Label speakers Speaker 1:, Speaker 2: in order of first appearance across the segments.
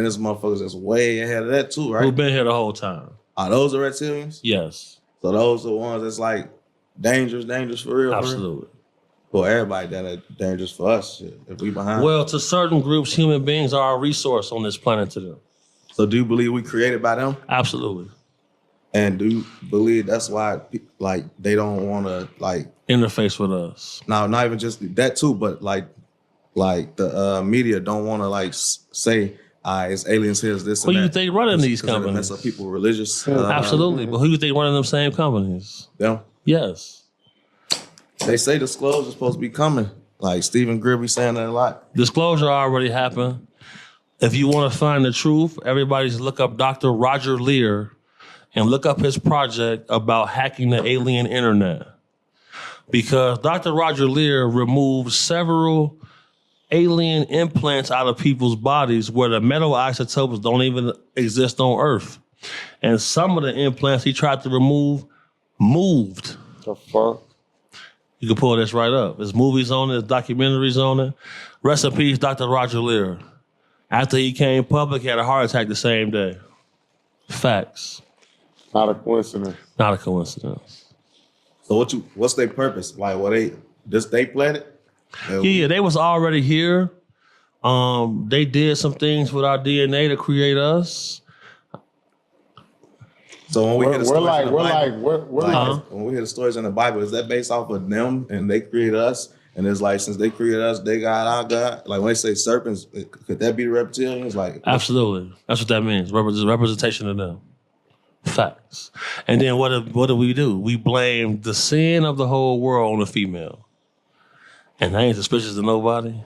Speaker 1: And this motherfuckers that's way ahead of that too, right?
Speaker 2: Who've been here the whole time.
Speaker 1: Are those the reptilians?
Speaker 2: Yes.
Speaker 1: So those are the ones that's like dangerous for real?
Speaker 2: Absolutely.
Speaker 1: Well, everybody that dangerous for us, shit, if we behind.
Speaker 2: Well, to certain groups, human beings are a resource on this planet to them.
Speaker 1: So do you believe we created by them?
Speaker 2: Absolutely.
Speaker 1: And do you believe that's why like they don't want to like
Speaker 2: interface with us?
Speaker 1: No, not even just that too, but like the media don't want to like say it's aliens here, this
Speaker 2: who
Speaker 1: and that.
Speaker 2: Who you think running these companies?
Speaker 1: Mess up people religious.
Speaker 2: Absolutely. But who you think running them same companies?
Speaker 1: Them?
Speaker 2: Yes.
Speaker 1: They say disclosure's supposed to be coming. Like Stephen Greer be saying that a lot.
Speaker 2: Disclosure already happened. If you want to find the truth, everybody just look up Dr. Roger Lear and look up his project about hacking the alien internet. Because Dr. Roger Lear removed several alien implants out of people's bodies where the metal isotopes don't even exist on Earth. And some of the implants he tried to remove moved.
Speaker 3: The fuck?
Speaker 2: You can pull this right up. There's movies on it, there's documentaries on it. Rest in peace, Dr. Roger Lear. After he came public, he had a heart attack the same day. Facts.
Speaker 3: Not a coincidence.
Speaker 2: Not a coincidence.
Speaker 1: So what's their purpose? Like, they planet?
Speaker 2: Yeah, they was already here. They did some things with our DNA to create us.
Speaker 1: So when we hear the stories in the Bible,
Speaker 3: when
Speaker 1: we hear the stories in the Bible, is that based off of them and they created us? And it's like, since they created us, they got our God. Like when they say serpents, could that be the reptilians? Like,
Speaker 2: absolutely, that's what that means. Representation of them. Facts. And then what do? We blame the sin of the whole world on the female. And I ain't suspicious of nobody.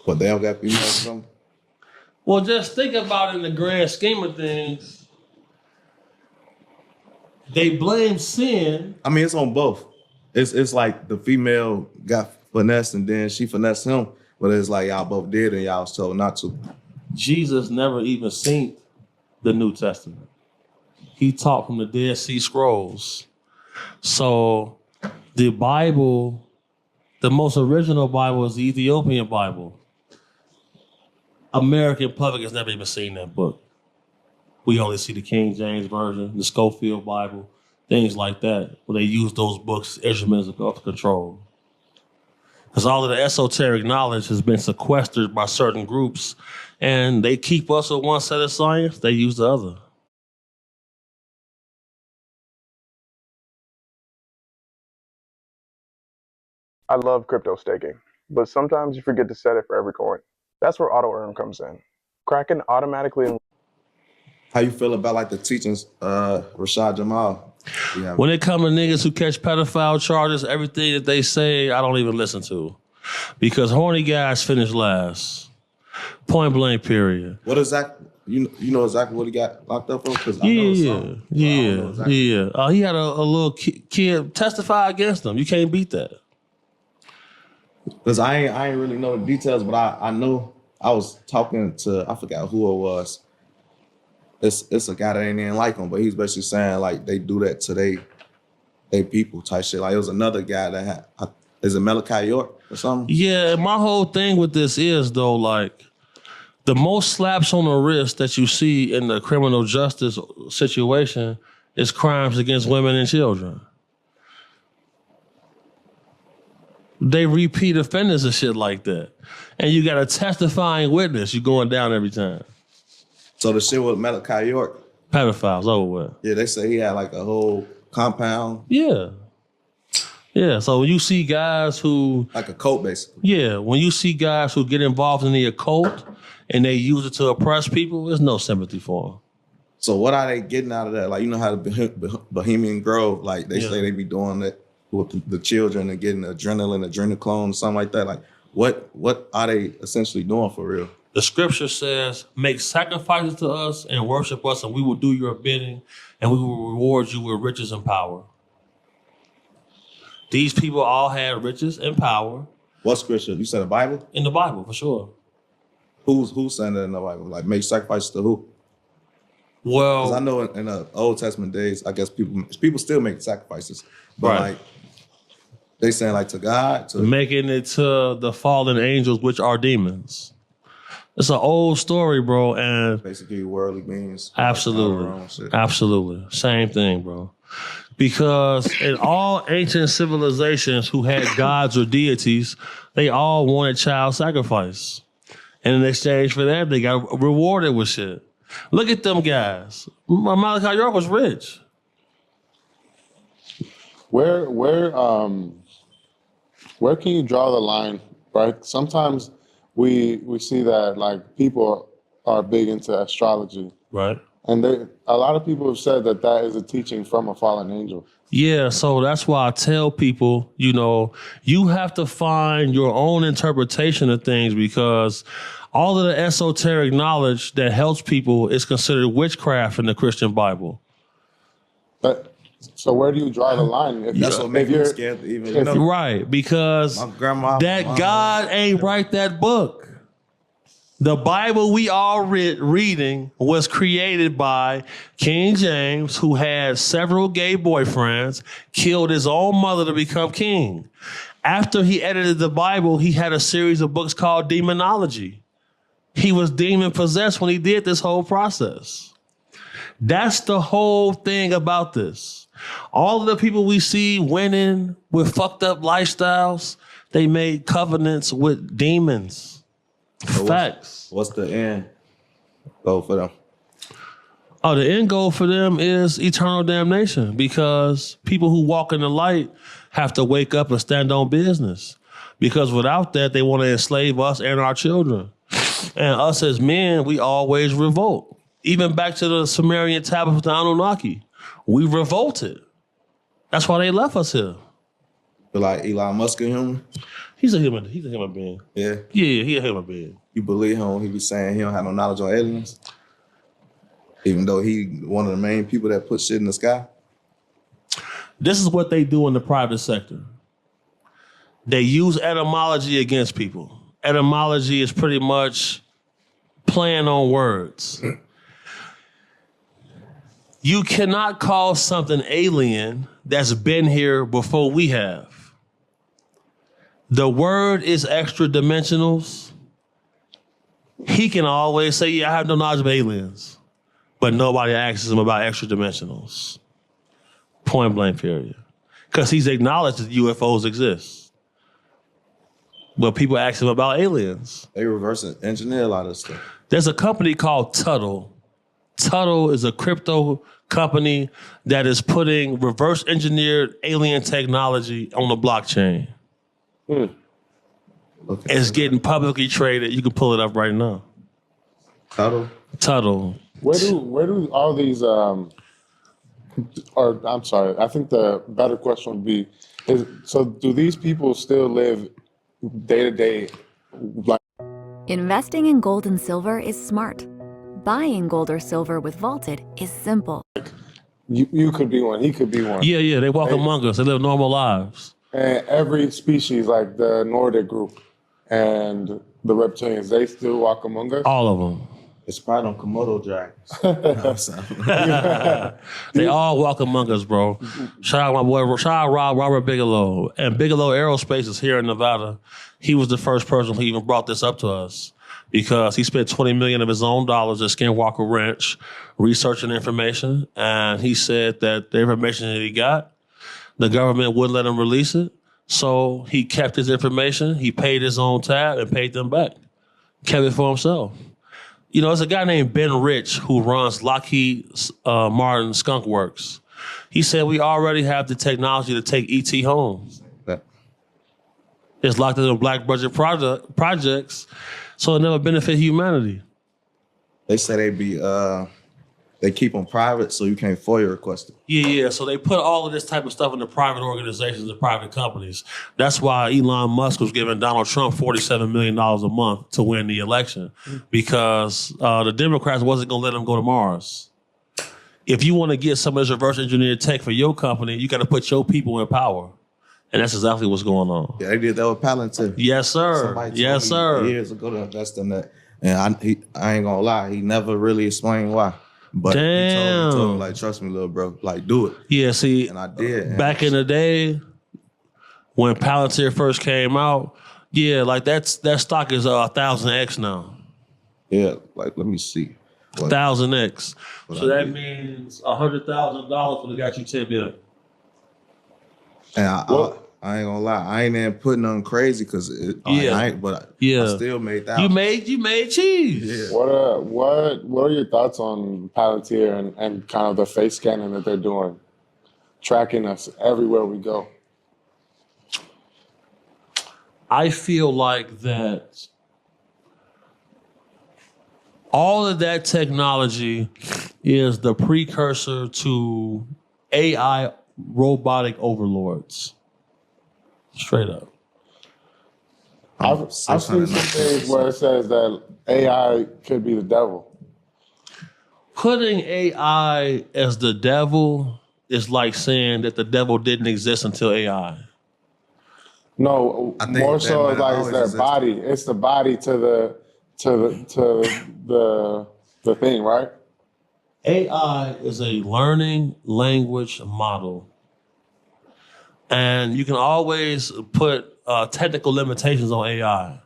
Speaker 1: But they don't got females or something?
Speaker 2: Well, just think about it in the grand scheme of things. They blame sin.
Speaker 1: I mean, it's on both. It's like the female got finessed and then she finessed him. But it's like y'all both did and y'all was told not to.
Speaker 2: Jesus never even seen the New Testament. He taught from the Dead Sea Scrolls. So the Bible, the most original Bible is the Ethiopian Bible. American public has never even seen that book. We only see the King James Version, the Schofield Bible, things like that, where they use those books as instruments of control. Because all of the esoteric knowledge has been sequestered by certain groups, and they keep us with one set of science, they use the other.
Speaker 4: I love crypto staking, but sometimes you forget to set it for every coin. That's where AutoEarn comes in. Kraken automatically...
Speaker 1: How you feel about like the teachings, Rashad Jamal?
Speaker 2: When it comes to niggas who catch pedophile charges, everything that they say, I don't even listen to. Because horny guys finish last. Point blank, period.
Speaker 1: What exactly? You know exactly what he got locked up for?
Speaker 2: Yeah. He had a little kid testify against him. You can't beat that.
Speaker 1: Because I ain't really know the details, but I know I was talking to, I forgot who it was. It's a guy that ain't even like him, but he's basically saying like they do that to they people type shit. Like it was another guy that had, is it Malachi York or something?
Speaker 2: Yeah, my whole thing with this is though, like the most slaps on the wrist that you see in the criminal justice situation is crimes against women and children. They repeat offenders and shit like that. And you got a testifying witness, you're going down every time.
Speaker 1: So the shit with Malachi York?
Speaker 2: Pedophiles, over with.
Speaker 1: Yeah, they say he had like a whole compound.
Speaker 2: Yeah. Yeah, so when you see guys who...
Speaker 1: Like a cult, basically.
Speaker 2: Yeah, when you see guys who get involved in the occult and they use it to oppress people, there's no sympathy for them.
Speaker 1: So what are they getting out of that? Like, you know how the Bohemian Grove, like they say they be doing that with the children and getting adrenochrome, something like that. Like, what are they essentially doing for real?
Speaker 2: The scripture says, make sacrifices to us and worship us, and we will do your bidding, and we will reward you with riches and power. These people all had riches and power.
Speaker 1: What scripture? You said the Bible?
Speaker 2: In the Bible, for sure.
Speaker 1: Who's saying that in the Bible? Like, make sacrifices to who?
Speaker 2: Well,
Speaker 1: 'cause I know in the Old Testament days, I guess people still make sacrifices, but
Speaker 2: right.
Speaker 1: like they saying like to God, to
Speaker 2: making it to the fallen angels, which are demons. It's an old story, bro, and
Speaker 1: Basically, worldly beings.
Speaker 2: absolutely,
Speaker 1: Our own shit.
Speaker 2: absolutely, same thing, bro. Because in all ancient civilizations who had gods or deities, they all wanted child sacrifice, and in exchange for that, they got rewarded with shit. Look at them guys. Malachi York was rich.
Speaker 3: Where can you draw the line, right? Sometimes we see that like people are big into astrology,
Speaker 2: Right.
Speaker 3: and a lot of people have said that that is a teaching from a fallen angel.
Speaker 2: Yeah, so that's why I tell people, you have to find your own interpretation of things, because all of the esoteric knowledge that helps people is considered witchcraft in the Christian Bible.
Speaker 3: So where do you draw the line?
Speaker 1: That's what makes me scared to even know.
Speaker 2: Right, because
Speaker 1: My grandma,
Speaker 2: that
Speaker 1: my
Speaker 2: God ain't write that book. The Bible we all reading was created by King James, who had several gay boyfriends, killed his own mother to become king. After he edited the Bible, he had a series of books called Demonology. He was demon possessed when he did this whole process. That's the whole thing about this. All of the people we see winning with fucked up lifestyles, they made covenants with demons.
Speaker 1: So
Speaker 2: Facts.
Speaker 1: What's the end goal for them?
Speaker 2: Oh, the end goal for them is eternal damnation, because people who walk in the light have to wake up and stand on business. Because without that, they want to enslave us and our children. And us as men, we always revolt. Even back to the Sumerian tablets with the Anunnaki, we revolted. That's why they left us here.
Speaker 1: Feel like Elon Musk a human?
Speaker 2: He's a human being.
Speaker 1: Yeah.
Speaker 2: Yeah, he a human being.
Speaker 1: You believe him when he be saying he don't have no knowledge on aliens? Even though he one of the main people that put shit in the sky?
Speaker 2: This is what they do in the private sector. They use etymology against people. Etymology is pretty much playing on words. You cannot call something alien that's been here before we have. The word is extra dimensionals. He can always say, yeah, I have no knowledge of aliens. But nobody asks him about extra dimensionals. Point blank period. Because he's acknowledged that UFOs exist. But people ask him about aliens.
Speaker 1: They reverse engineer a lot of stuff.
Speaker 2: There's a company called Tuttle. Tuttle is a crypto company that is putting reverse engineered alien technology on the blockchain.
Speaker 1: Okay.
Speaker 2: It's getting publicly traded. You can pull it up right now. Tuttle.
Speaker 3: Where do all these or I'm sorry, I think the better question would be so do these people still live day to day like
Speaker 5: Investing in gold and silver is smart. Buying gold or silver with Vaulted is simple.
Speaker 3: you could be one, he could be one.
Speaker 2: Yeah. They walk among us. They live normal lives.
Speaker 3: And every species, like the Nordic group and the reptilians, they still walk among us.
Speaker 2: All of them.
Speaker 1: It's probably on Komodo dragons.
Speaker 2: They all walk among us, bro. Shout out my boy, shout out Robert Bigelow. And Bigelow Aerospace is here in Nevada. He was the first person who even brought this up to us, because he spent $20 million of his own dollars at Skinwalker Ranch researching information. And he said that the information that he got, the government wouldn't let him release it. So he kept his information. He paid his own tab and paid them back. Kept it for himself. There's a guy named Ben Rich who runs Lockheed Martin Skunk Works. He said we already have the technology to take ET home. It's locked in the black budget projects, so it never benefit humanity.
Speaker 1: They say they keep them private so you can't FOIA request it.
Speaker 2: Yeah. So they put all of this type of stuff into private organizations and private companies. That's why Elon Musk was giving Donald Trump $47 million a month to win the election, because the Democrats wasn't going to let him go to Mars. If you want to get some of this reverse engineered tech for your company, you got to put your people in power. And that's exactly what's going on.
Speaker 1: Yeah, they did that with Palantir.
Speaker 2: Yes, sir.
Speaker 1: Somebody
Speaker 2: Yes,
Speaker 1: told me
Speaker 2: sir.
Speaker 1: years ago to invest in that. And I ain't gonna lie, he never really explained why. But he told me, like, trust me, little bro, like, do it.
Speaker 2: Yeah, see,
Speaker 1: And I did. And
Speaker 2: back in the day when Palantir first came out, yeah, like that stock is 1,000x now.
Speaker 1: Yeah, like let me see. What,
Speaker 2: 1,000x.
Speaker 1: what
Speaker 2: So
Speaker 1: I
Speaker 2: that
Speaker 1: did.
Speaker 2: means $100,000 would have got you 10 million.
Speaker 1: And
Speaker 3: Well-
Speaker 1: I ain't gonna lie, I ain't even putting nothing crazy because
Speaker 2: Yeah.
Speaker 1: I ain't, but
Speaker 2: Yeah.
Speaker 1: I still made that.
Speaker 2: You made cheese.
Speaker 1: Yeah.
Speaker 3: What are your thoughts on Palantir and kind of the face scanning that they're doing, tracking us everywhere we go?
Speaker 2: I feel like that all of that technology is the precursor to AI robotic overlords. Straight up.
Speaker 3: I've seen some things where it says that AI could be the devil.
Speaker 2: Putting AI as the devil is like saying that the devil didn't exist until AI.
Speaker 3: No,
Speaker 1: I think
Speaker 3: more
Speaker 1: that
Speaker 3: so
Speaker 1: might have
Speaker 3: like it's
Speaker 1: always
Speaker 3: their
Speaker 1: existed.
Speaker 3: body. It's the body to the thing, right?
Speaker 2: AI is a learning language model. And you can always put technical limitations on AI.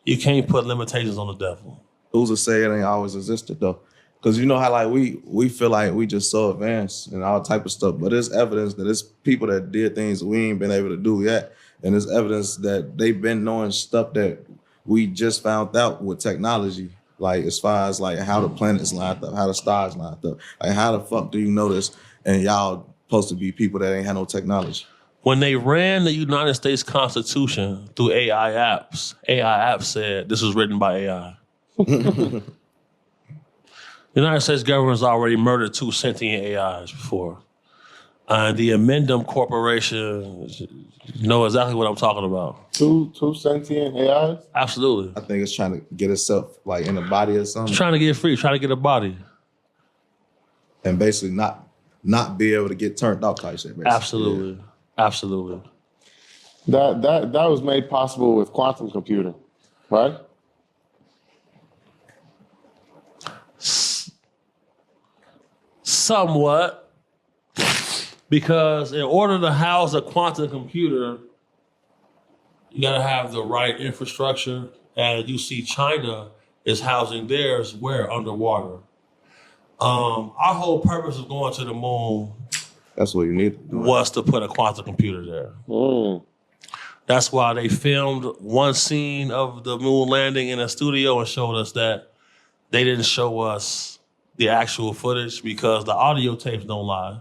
Speaker 2: You can't put limitations on the devil.
Speaker 1: Who's to say it ain't always existed though? Because you know how like we feel like we just so advanced and all type of stuff, but there's evidence that it's people that did things we ain't been able to do yet, and there's evidence that they've been knowing stuff that we just found out with technology. Like as far as like how the planets lined up, how the stars lined up, like how the fuck do you know this? And y'all supposed to be people that ain't had no technology.
Speaker 2: When they ran the United States Constitution through AI apps said this was written by AI. The United States government's already murdered 2 sentient AIs before. The Amendum Corporation know exactly what I'm talking about.
Speaker 3: Two sentient AIs.
Speaker 2: Absolutely.
Speaker 1: I think it's trying to get itself like in the body or something,
Speaker 2: It's trying to get free, trying to get a body.
Speaker 1: and basically not be able to get turned off type shit. Basically.
Speaker 2: Absolutely. Absolutely.
Speaker 3: That was made possible with quantum computing, right?
Speaker 2: Somewhat. Because in order to house a quantum computer, you got to have the right infrastructure. And you see China is housing theirs where? Underwater. Our whole purpose of going to the moon
Speaker 1: That's what you need to do.
Speaker 2: was to put a quantum computer there.
Speaker 3: Mm.
Speaker 2: That's why they filmed one scene of the moon landing in a studio and showed us that. They didn't show us the actual footage because the audio tapes don't lie.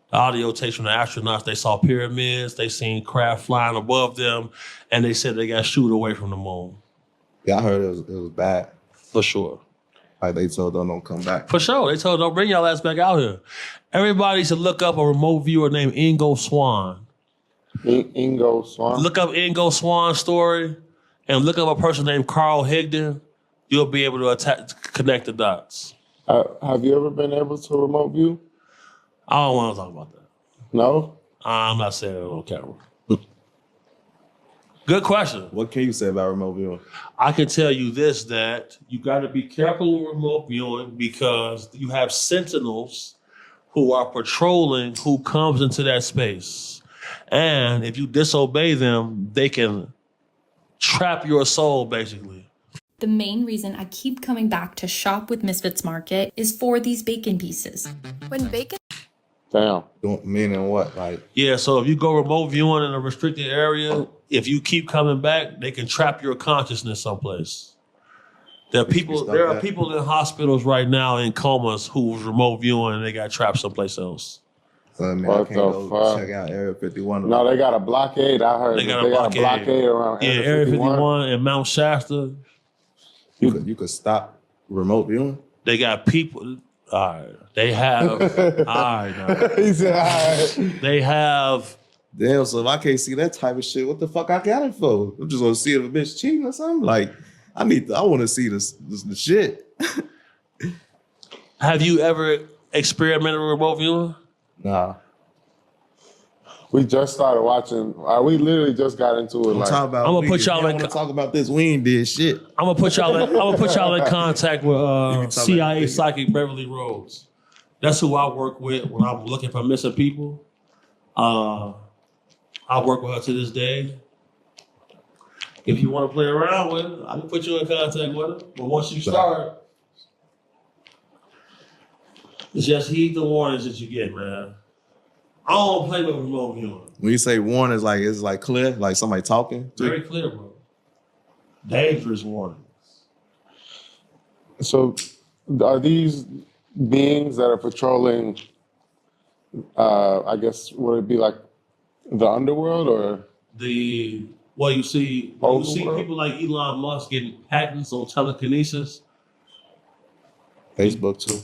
Speaker 2: The audio tapes from the astronauts, they saw pyramids, they seen craft flying above them, and they said they got shooed away from the moon.
Speaker 1: Yeah, I heard it was bad.
Speaker 2: For sure.
Speaker 1: Like they told them don't come back.
Speaker 2: For sure. They told don't bring y'all ass back out here. Everybody should look up a remote viewer named Ingo Swann.
Speaker 3: Ingo Swann.
Speaker 2: Look up Ingo Swann's story and look up a person named Carl Higdon. You'll be able to connect the dots.
Speaker 3: Have you ever been able to remote view?
Speaker 2: I don't want to talk about that.
Speaker 3: No.
Speaker 2: I'm not saying it on camera. Good question.
Speaker 1: What can you say about remote viewing?
Speaker 2: I can tell you this, that you got to be careful with remote viewing because you have sentinels who are patrolling who comes into that space. And if you disobey them, they can trap your soul, basically.
Speaker 6: The main reason I keep coming back to shop with Misfits Market is for these bacon pieces.
Speaker 7: When bacon
Speaker 3: Damn.
Speaker 1: Meaning what? Like
Speaker 2: Yeah, so if you go remote viewing in a restricted area, if you keep coming back, they can trap your consciousness someplace. There are people in hospitals right now in comas who's remote viewing and they got trapped someplace else.
Speaker 1: so I mean,
Speaker 3: What
Speaker 1: I can't
Speaker 3: the
Speaker 1: go
Speaker 3: fuck?
Speaker 1: check out Area 51.
Speaker 3: No, they got a blockade. I heard
Speaker 2: They got
Speaker 3: that
Speaker 2: a
Speaker 3: they got a
Speaker 2: blockade.
Speaker 3: blockade around
Speaker 2: Yeah, Area 51 and Mount Shasta,
Speaker 1: You could stop remote viewing.
Speaker 2: they got people. All right, they have. All right, now.
Speaker 3: He said, all right.
Speaker 2: They have.
Speaker 1: Damn, so if I can't see that type of shit, what the fuck I got it for? I'm just gonna see if a bitch cheating or something. Like I want to see the shit.
Speaker 2: Have you ever experimented with remote viewing?
Speaker 1: Nah,
Speaker 3: We just started watching. We literally just got into it.
Speaker 1: I'm
Speaker 3: Like,
Speaker 1: talking about.
Speaker 2: I'ma put y'all
Speaker 1: y'all
Speaker 2: in
Speaker 1: want to
Speaker 2: co-
Speaker 1: talk about this. We ain't did shit.
Speaker 2: I'm gonna put y'all in contact with
Speaker 1: talk
Speaker 2: CIA
Speaker 1: about-
Speaker 2: psychic Beverly Rhodes. That's who I work with when I'm looking for missing people. I work with her to this day. If you want to play around with it, I can put you in contact with it. But once you start, just heed the warnings that you get, man. I don't play with remote viewing.
Speaker 1: When you say warning, it's like clear, like somebody talking.
Speaker 2: Very clear, bro. Dangerous warnings.
Speaker 3: So, are these beings that are patrolling? I guess would it be like the underworld or
Speaker 2: You see
Speaker 3: Overworld?
Speaker 2: people like Elon Musk getting patents on telekinesis.
Speaker 1: Facebook too.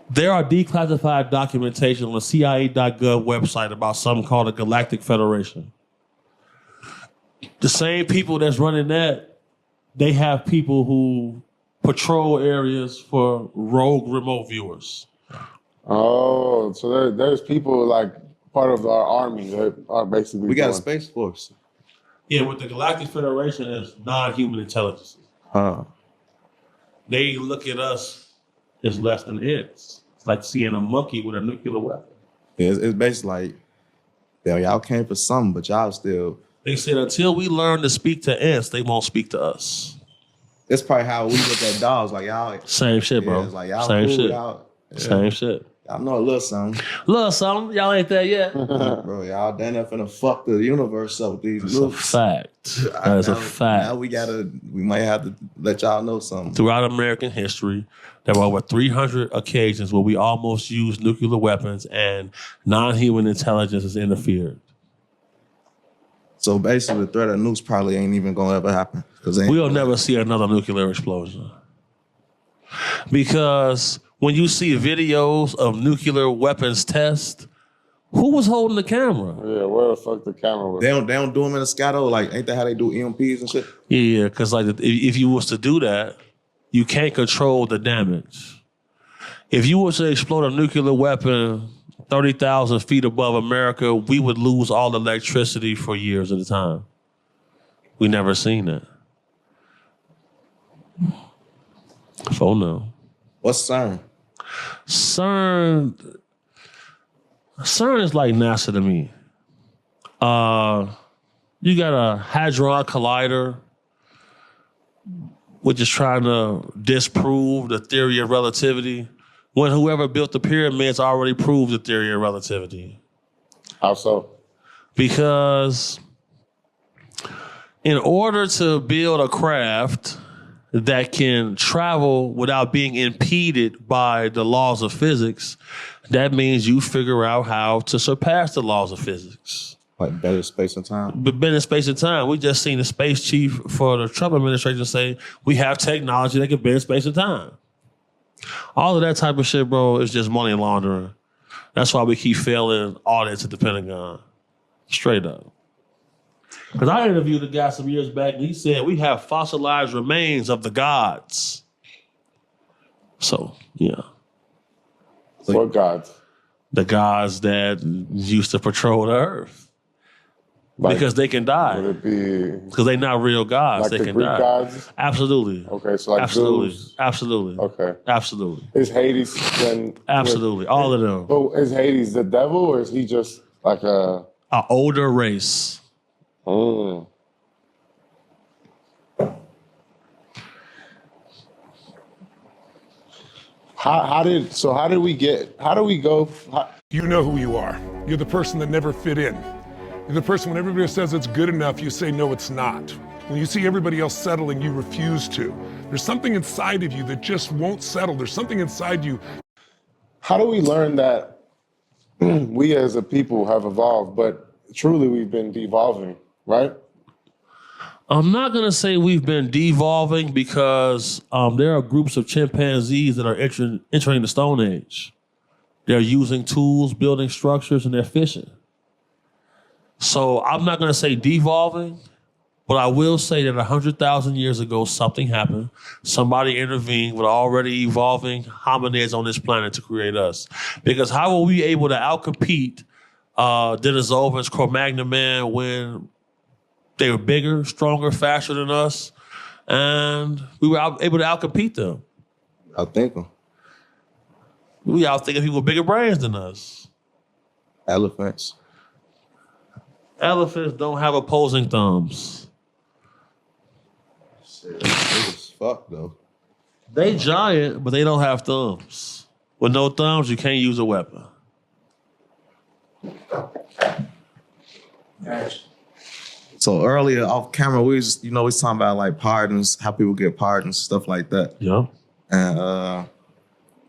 Speaker 2: There are declassified documentation on the CIA.gov website about something called the Galactic Federation. The same people that's running that, they have people who patrol areas for rogue remote viewers.
Speaker 3: oh, so there's people like part of our army that are basically
Speaker 1: We got a
Speaker 3: doing-
Speaker 1: space force.
Speaker 2: Yeah, with the Galactic Federation is non-human intelligence.
Speaker 1: Huh.
Speaker 2: They look at us as less than ants. It's like seeing a monkey with a nuclear weapon.
Speaker 1: It's basically like, y'all came for something, but y'all still.
Speaker 2: They said until we learn to speak to ants, they won't speak to us.
Speaker 1: That's probably how we look at dogs. Like y'all,
Speaker 2: Same shit, bro.
Speaker 1: yeah, it's like y'all
Speaker 2: Same
Speaker 1: cool,
Speaker 2: shit.
Speaker 1: y'all,
Speaker 2: Same shit.
Speaker 1: y'all know a little something,
Speaker 2: Love something. Y'all ain't there yet.
Speaker 1: bro. Y'all done up finna fuck the universe up with these
Speaker 2: It's a
Speaker 1: nukes.
Speaker 2: fact. That is a
Speaker 1: Now
Speaker 2: fact.
Speaker 1: we might have to let y'all know something.
Speaker 2: Throughout American history, there were over 300 occasions where we almost used nuclear weapons and non-human intelligence has interfered.
Speaker 1: So basically, the threat of nukes probably ain't even gonna ever happen because
Speaker 2: We'll never see another nuclear explosion. Because when you see videos of nuclear weapons test, who was holding the camera?
Speaker 3: Yeah, where the fuck the camera was?
Speaker 1: They don't do them in the sky though. Like, ain't that how they do EMPs and shit?
Speaker 2: Yeah, because like if you was to do that, you can't control the damage. If you was to explode a nuclear weapon 30,000 feet above America, we would lose all electricity for years at a time. We never seen that. Oh no.
Speaker 1: What's CERN?
Speaker 2: CERN is like NASA to me. You got a Hadron Collider, which is trying to disprove the theory of relativity, when whoever built the pyramids already proved the theory of relativity.
Speaker 3: How so?
Speaker 2: Because in order to build a craft that can travel without being impeded by the laws of physics, that means you figure out how to surpass the laws of physics.
Speaker 1: Like better space and time.
Speaker 2: But been in space and time. We just seen the space chief for the Trump administration say we have technology that can bend space and time. All of that type of shit, bro, is just money laundering. That's why we keep failing audits at the Pentagon. Straight up. Because I interviewed a guy some years back and he said we have fossilized remains of the gods. So, yeah.
Speaker 3: What gods?
Speaker 2: The gods that used to patrol the earth.
Speaker 3: Like,
Speaker 2: Because they can
Speaker 3: would
Speaker 2: die.
Speaker 3: it be
Speaker 2: Because they're not real gods.
Speaker 3: like
Speaker 2: They
Speaker 3: the
Speaker 2: can
Speaker 3: Greek
Speaker 2: die.
Speaker 3: gods?
Speaker 2: Absolutely.
Speaker 3: Okay, so like
Speaker 2: Absolutely.
Speaker 3: Zeus.
Speaker 2: Absolutely.
Speaker 3: Okay.
Speaker 2: Absolutely.
Speaker 3: Is Hades then?
Speaker 2: Absolutely. All of them.
Speaker 3: But is Hades the devil or is he just like a?
Speaker 2: An older race.
Speaker 3: Mm. How do we go?
Speaker 7: You know who you are. You're the person that never fit in. You're the person when everybody says it's good enough, you say, no, it's not. When you see everybody else settling, you refuse to. There's something inside of you that just won't settle. There's something inside you.
Speaker 3: How do we learn that we as a people have evolved, but truly we've been devolving, right?
Speaker 2: I'm not going to say we've been devolving because there are groups of chimpanzees that are entering the Stone Age. They're using tools, building structures, and they're fishing. So I'm not going to say devolving, but I will say that 100,000 years ago, something happened. Somebody intervened with already evolving hominids on this planet to create us. Because how were we able to outcompete Denisovans, Cro-Magnon man when they were bigger, stronger, faster than us, and we were able to outcompete them?
Speaker 1: I think them.
Speaker 2: We out thinking people with bigger brains than us.
Speaker 1: Elephants.
Speaker 2: Elephants don't have opposing thumbs.
Speaker 1: Shit, it was fuck though.
Speaker 2: They giant, but they don't have thumbs. With no thumbs, you can't use a weapon.
Speaker 1: So earlier off camera, we was talking about like pardons, how people get pardons, stuff like that.
Speaker 2: Yeah.
Speaker 1: And